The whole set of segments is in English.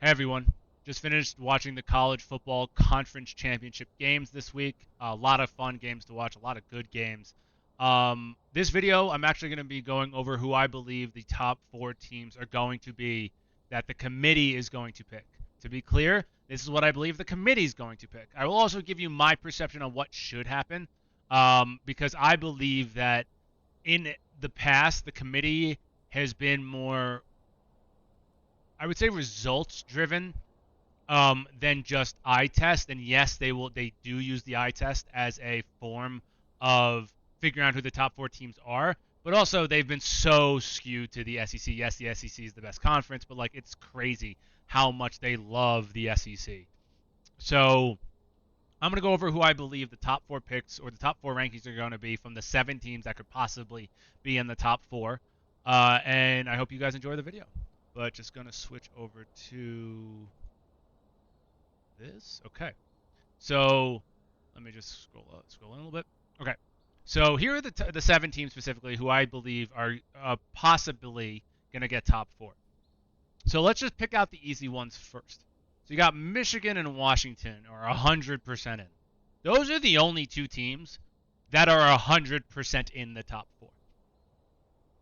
Hey everyone, just finished watching the college football conference championship games this week. A lot of fun games to watch, a lot of good games. This video, I'm actually going to be going over who I believe the top four teams are going to be that the committee is going to pick. To be clear, this is what I believe the committee is going to pick. I will also give you my perception on what should happen, because I believe that in the past, the committee has been more, I would say, results driven than just eye test. And yes, they do use the eye test as a form of figuring out who the top four teams are. But also they've been so skewed to the SEC. Yes, the SEC is the best conference, but like it's crazy how much they love the SEC. So I'm gonna go over who I believe the top four picks or the top four rankings are going to be from the 7 teams that could possibly be in the top four. And I hope you guys enjoy the video. But just gonna switch over to this. Okay. So let me just scroll in a little bit. Okay. So here are the 7 teams specifically who I believe are possibly going to get top four. So let's just pick out the easy ones first. So you got Michigan and Washington are 100% in. Those are the only 2 teams that are 100% in the top four.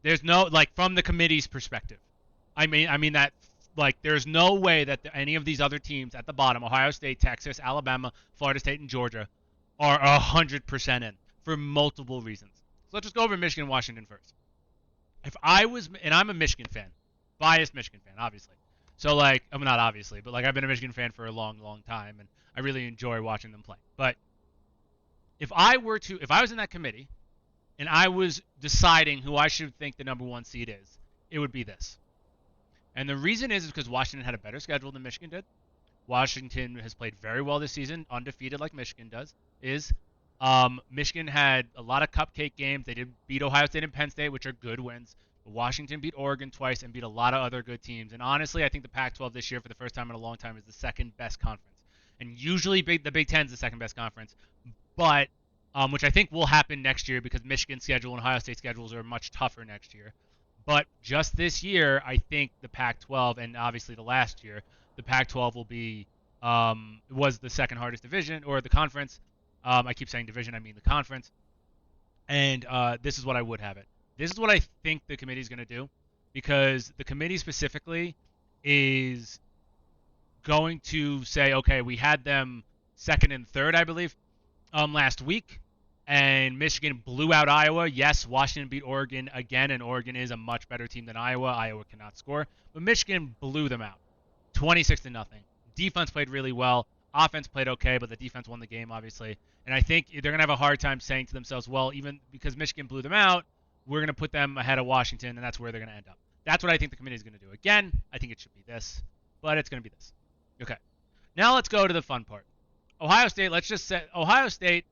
There's no, like, from the committee's perspective. I mean that, like, there's no way that any of these other teams at the bottom, Ohio State, Texas, Alabama, Florida State, and Georgia, are 100% in for multiple reasons. So let's just go over Michigan and Washington first. If I was, and I'm a Michigan fan, biased Michigan fan, obviously. So, like, I'm not obviously, but, like, I've been a Michigan fan for a long, long time, and I really enjoy watching them play. But if I was in that committee, and I was deciding who I should think the number 1 seed is, it would be this. And the reason is because Washington had a better schedule than Michigan did. Washington has played very well this season, undefeated like Michigan is. Michigan had a lot of cupcake games. They did beat Ohio State and Penn State, which are good wins. But Washington beat Oregon twice and beat a lot of other good teams. And honestly, I think the Pac-12 this year, for the first time in a long time, is the second best conference. And usually the Big Ten is the second best conference. But which I think will happen next year because Michigan's schedule and Ohio State schedules are much tougher next year. But just this year, I think the Pac-12, and obviously the last year, the Pac-12 will be was the second hardest division or the conference. I keep saying division, I mean the conference. And this is what I would have it. This is what I think the committee is going to do, because the committee specifically is going to say, okay, we had them second and third, I believe, last week. And Michigan blew out Iowa. Yes, Washington beat Oregon again, and Oregon is a much better team than Iowa. Iowa cannot score, but Michigan blew them out, 26-0. Defense played really well. Offense played okay, but the defense won the game, obviously. And I think they're going to have a hard time saying to themselves, well, even because Michigan blew them out, we're going to put them ahead of Washington, and that's where they're going to end up. That's what I think the committee is going to do. Again, I think it should be this, but it's going to be this. Okay. Now let's go to the fun part. Ohio State, let's just say Ohio State,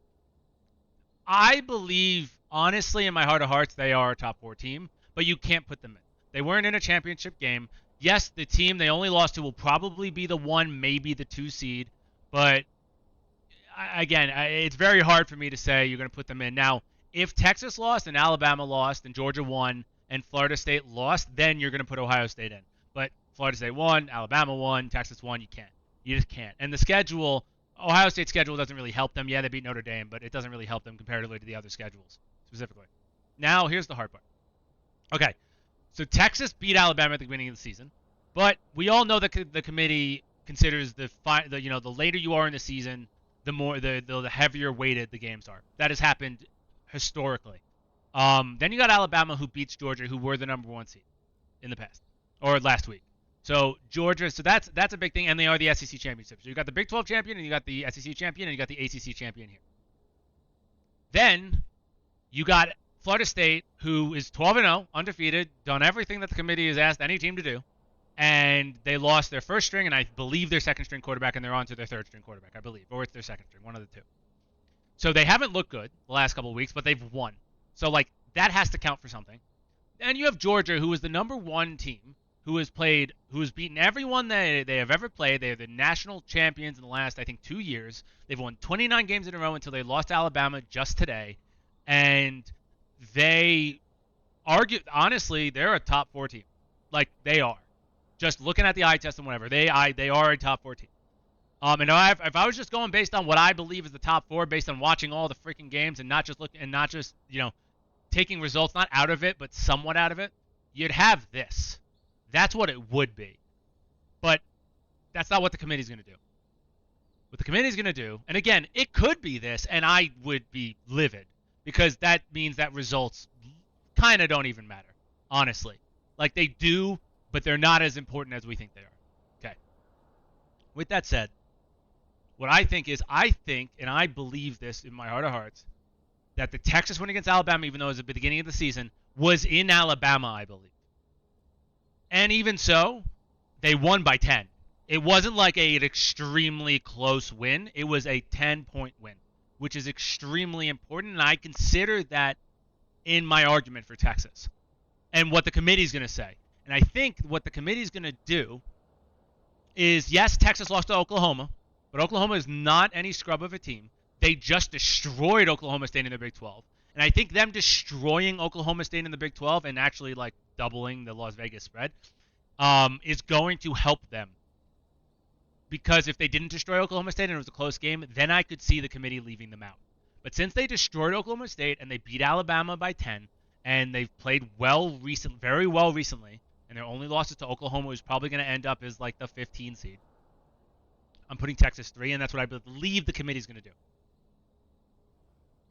I believe, honestly, in my heart of hearts, they are a top four team, but you can't put them in. They weren't in a championship game. Yes, the team they only lost to will probably be the 1, maybe the 2 seed, but again, it's very hard for me to say you're going to put them in. Now, if Texas lost and Alabama lost and Georgia won and Florida State lost, then you're going to put Ohio State in. But Florida State won, Alabama won, Texas won, you can't. You just can't. And the schedule, Ohio State's schedule doesn't really help them. Yeah, they beat Notre Dame, but it doesn't really help them comparatively to the other schedules, specifically. Now, here's the hard part. Okay, so Texas beat Alabama at the beginning of the season, but we all know that the committee considers the later you are in the season, the heavier weighted the games are. That has happened historically. Then you got Alabama, who beats Georgia, who were the number 1 seed in the past or last week. So Georgia, so that's a big thing, and they are the SEC championship. So you got the Big 12 champion, and you got the SEC champion, and you got the ACC champion here. Then you got Florida State, who is 12-0, undefeated, done everything that the committee has asked any team to do, and they lost their first string, and I believe their second string quarterback, and they're on to their third string quarterback, I believe, or it's their second string, one of the two. So they haven't looked good the last couple of weeks, but they've won. So, like, that has to count for something. And you have Georgia, who is the number 1 team, who has beaten everyone they have ever played. They are the national champions in the last, I think, 2 years. They've won 29 games in a row until they lost to Alabama just today. And they honestly, they're a top 4 team. Like, they are. Just looking at the eye test and whatever, they are a top 4 team. And if I was just going based on what I believe is the top 4, based on watching all the freaking games and not just taking results not out of it but somewhat out of it, you'd have this. That's what it would be. But that's not what the committee's going to do. What the committee's going to do, and again, it could be this, and I would be livid because that means that results kind of don't even matter, honestly. Like they do, but they're not as important as we think they are. Okay. With that said, what I think is, and I believe this in my heart of hearts, that the Texas win against Alabama, even though it was at the beginning of the season, was in Alabama, I believe. And even so, they won by 10. It wasn't like an extremely close win. It was a 10-point win, which is extremely important, and I consider that in my argument for Texas and what the committee's going to say. And I think what the committee's going to do is, yes, Texas lost to Oklahoma, but Oklahoma is not any scrub of a team. They just destroyed Oklahoma State in the Big 12. And I think them destroying Oklahoma State in the Big 12 and actually like doubling the Las Vegas spread is going to help them. Because if they didn't destroy Oklahoma State and it was a close game, then I could see the committee leaving them out. But since they destroyed Oklahoma State and they beat Alabama by 10, and they've played very well recently, and their only losses to Oklahoma is probably going to end up as like the 15 seed, I'm putting Texas 3, and that's what I believe the committee's going to do.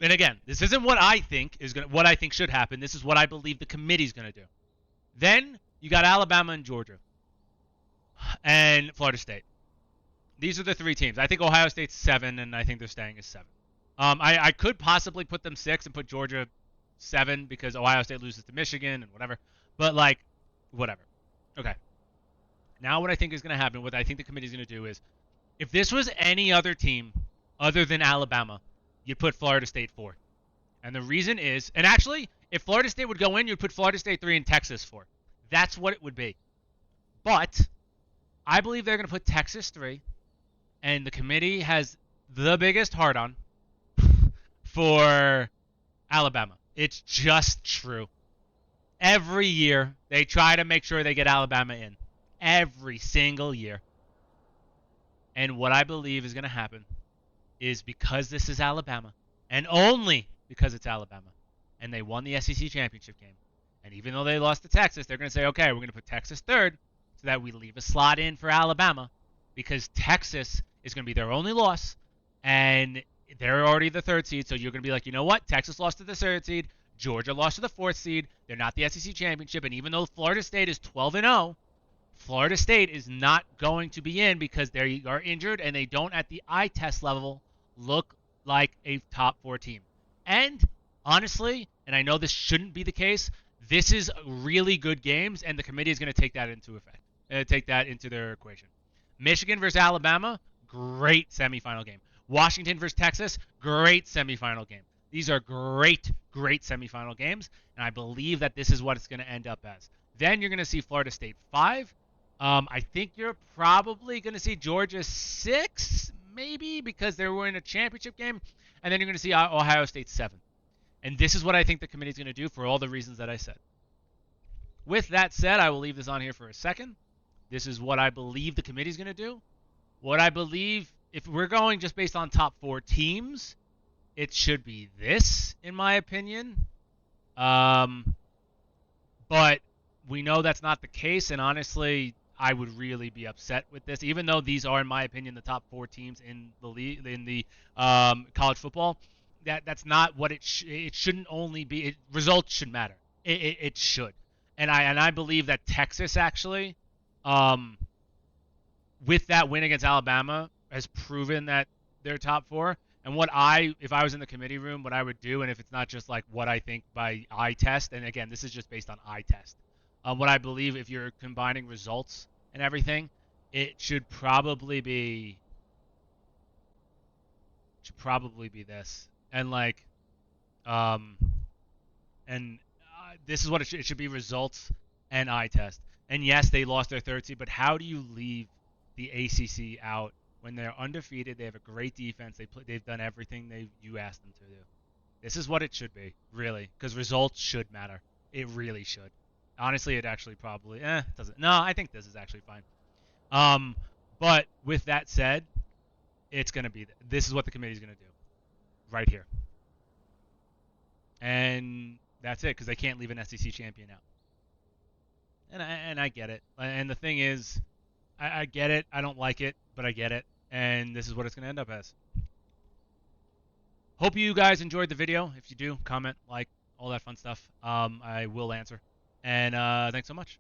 And again, this isn't what I think should happen. This is what I believe the committee's going to do. Then you got Alabama and Georgia and Florida State. These are the 3 teams. I think Ohio State's 7, and I think they're staying as 7. I could possibly put them 6 and put Georgia 7 because Ohio State loses to Michigan and whatever. But, like, whatever. Okay. Now what I think is going to happen, what I think the committee is going to do is, if this was any other team other than Alabama, you'd put Florida State 4. And the reason is, and actually, if Florida State would go in, you'd put Florida State 3 and Texas 4. That's what it would be. But I believe they're going to put Texas 3. And the committee has the biggest hard-on for Alabama. It's just true. Every year, they try to make sure they get Alabama in. Every single year. And what I believe is going to happen is, because this is Alabama, and only because it's Alabama, and they won the SEC championship game, and even though they lost to Texas, they're going to say, okay, we're going to put Texas 3rd so that we leave a slot in for Alabama, because Texas is going to be their only loss, and they're already the 3rd seed, so you're going to be like, you know what? Texas lost to the 3rd seed. Georgia lost to the 4th seed. They're not the SEC championship, and even though Florida State is 12-0, Florida State is not going to be in because they are injured, and they don't, at the eye test level, look like a top 4 team. And, honestly, and I know this shouldn't be the case, this is really good games, and the committee is going to take that into effect, take that into their equation. Michigan versus Alabama, great semifinal game. Washington versus Texas, great semifinal game. These are great, great semifinal games, and I believe that this is what it's going to end up as. Then you're going to see Florida State 5. I think you're probably going to see Georgia 6, maybe, because they were in a championship game. And then you're going to see Ohio State 7. And this is what I think the committee is going to do for all the reasons that I said. With that said, I will leave this on here for a second. This is what I believe the committee is going to do. What I believe, if we're going just based on top 4 teams, it should be this, in my opinion. But we know that's not the case, and honestly, I would really be upset with this, even though these are, in my opinion, the top 4 teams in the league, in the college football. That's not what it shouldn't only be. Results should matter. It should, and I believe that Texas actually, with that win against Alabama, has proven that they're top 4. And if I was in the committee room, what I would do, and if it's not just like what I think by eye test, and again, this is just based on eye test, what I believe, if you're combining results and everything, it should probably be this. And like, this is what it should be: results and eye test. And yes, they lost their 3rd seed, but how do you leave the ACC out when they're undefeated? They have a great defense. They've done everything you asked them to do. This is what it should be, really, because results should matter. It really should. Honestly, it actually probably doesn't. No, I think this is actually fine. Um, but with that said, it's gonna be this is what the committee's gonna do right here, and that's it because they can't leave an SEC champion out. And I get it. And the thing is, I get it. I don't like it, but I get it. And this is what it's gonna end up as. Hope you guys enjoyed the video. If you do, comment, like, all that fun stuff. I will answer. And thanks so much.